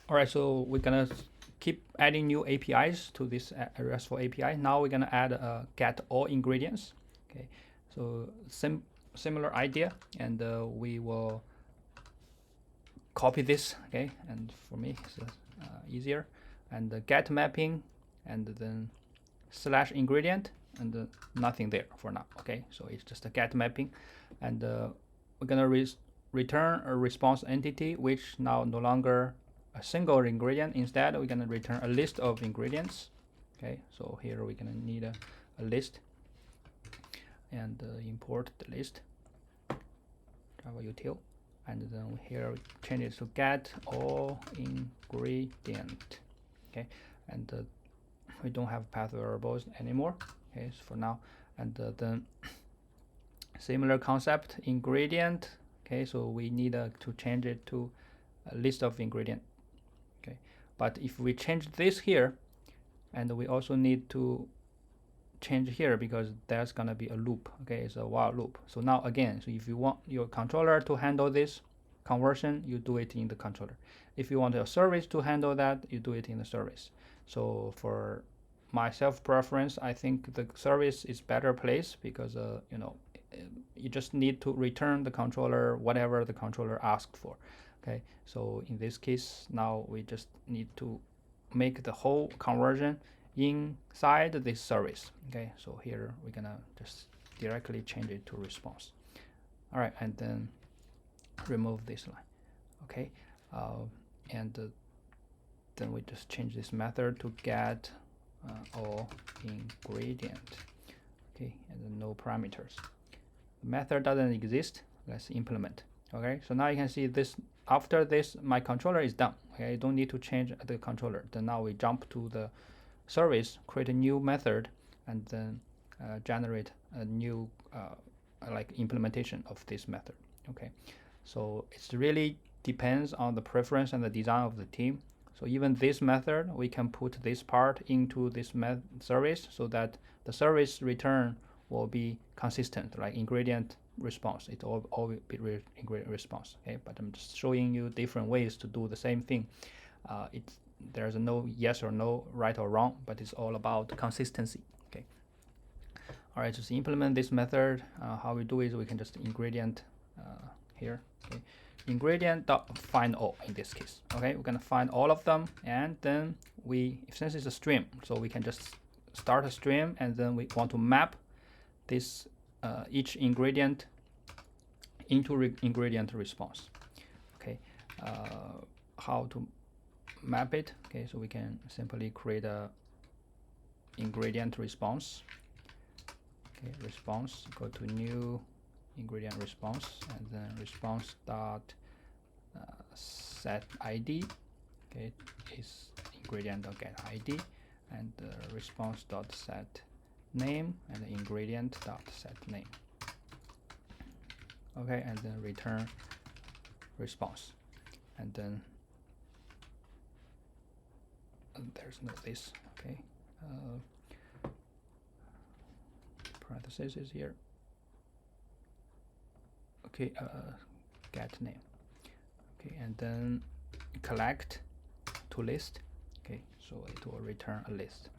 All right, so we're gonna keep adding new APIs to this RESTful API. Now we're gonna add a get all ingredients. Okay, so similar idea, and we will copy this. Okay, and for me it's easier, and the get mapping, and then slash ingredient, and nothing there for now. Okay, so it's just a get mapping, and we're gonna return a response entity, which now no longer a single ingredient. Instead, we're gonna return a list of ingredients. Okay, so here we're gonna need a list, and import the list Java util, and then here we change it to get all ingredient. Okay, and we don't have path variables anymore. Okay, so for now, and then similar concept ingredient. Okay, so we need to change it to a list of ingredient. Okay, but if we change this here, and we also need to change here because there's gonna be a loop. Okay, it's a while loop. So now again, so if you want your controller to handle this conversion, you do it in the controller. If you want a service to handle that, you do it in the service. So for my self preference, I think the service is better place because you know, you just need to return the controller whatever the controller asked for. Okay, so in this case now we just need to make the whole conversion inside this service. Okay, so here we're gonna just directly change it to response. All right, and then remove this line. Okay, and then we just change this method to get all ingredient. Okay, and then no parameters. The method doesn't exist. Let's implement. Okay, so now you can see this. After this, my controller is done. Okay, I don't need to change the controller. Then now we jump to the service, create a new method, and then generate a new like implementation of this method. Okay, so it's really depends on the preference and the design of the team. So even this method, we can put this part into this service so that the service return will be consistent, like ingredient response. It all be ingredient response. Okay, but I'm just showing you different ways to do the same thing. There's no yes or no, right or wrong, but it's all about consistency. Okay. All right, just implement this method. How we do is we can just ingredient here. Okay, ingredient dot find all in this case. Okay, we're gonna find all of them, and then since it's a stream, so we can just start a stream, and then we want to map this each ingredient into ingredient response. Okay, how to map it? Okay, so we can simply create a ingredient response. Okay, response, go to new ingredient response, and then response dot set ID. Okay, is ingredient dot get ID, and response dot set name, and ingredient dot set name. Okay, and then return response, and then there's no this. Okay, parentheses is here. Okay, get name. Okay, and then collect to list. Okay, so it will return a list.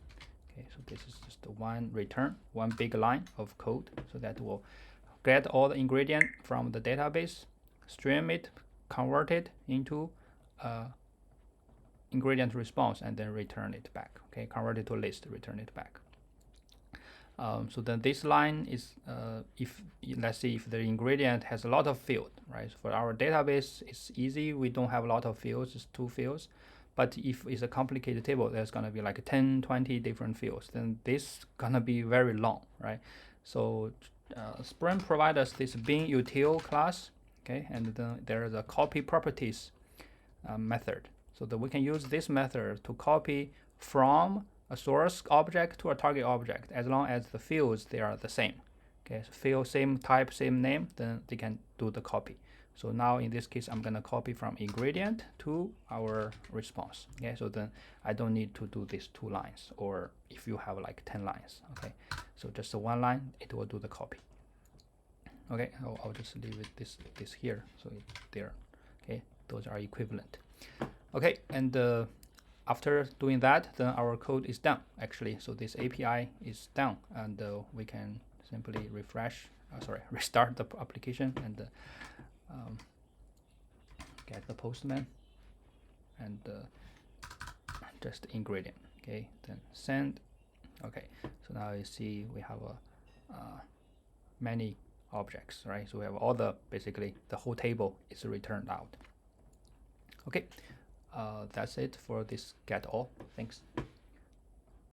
Okay, so this is just one return, one big line of code, so that will get all the ingredient from the database, stream it, convert it into ingredient response, and then return it back. Okay, convert it to a list, return it back. So then this line is if let's say if the ingredient has a lot of fields, right? For our database, it's easy. We don't have a lot of fields, it's 2 fields. But if it's a complicated table, there's gonna be like 10, 20 different fields. Then this gonna be very long, right? So Spring provides us this bin util class, okay, and then there is a copy properties method, so that we can use this method to copy from a source object to a target object as long as the fields they are the same. Okay, so field same type, same name, then they can do the copy. So now in this case, I'm gonna copy from ingredient to our response. Okay, so then I don't need to do these 2 lines, or if you have like 10 lines. Okay, so just 1 line, it will do the copy. Okay, I'll just leave it this here, so it's there. Okay, those are equivalent. Okay, and after doing that, then our code is done actually. So this API is done, and we can simply restart the application and get the postman and just ingredient. Okay, then send. Okay, so now you see we have many objects, right? So we have all basically the whole table is returned out. Okay, that's it for this get all. Thanks.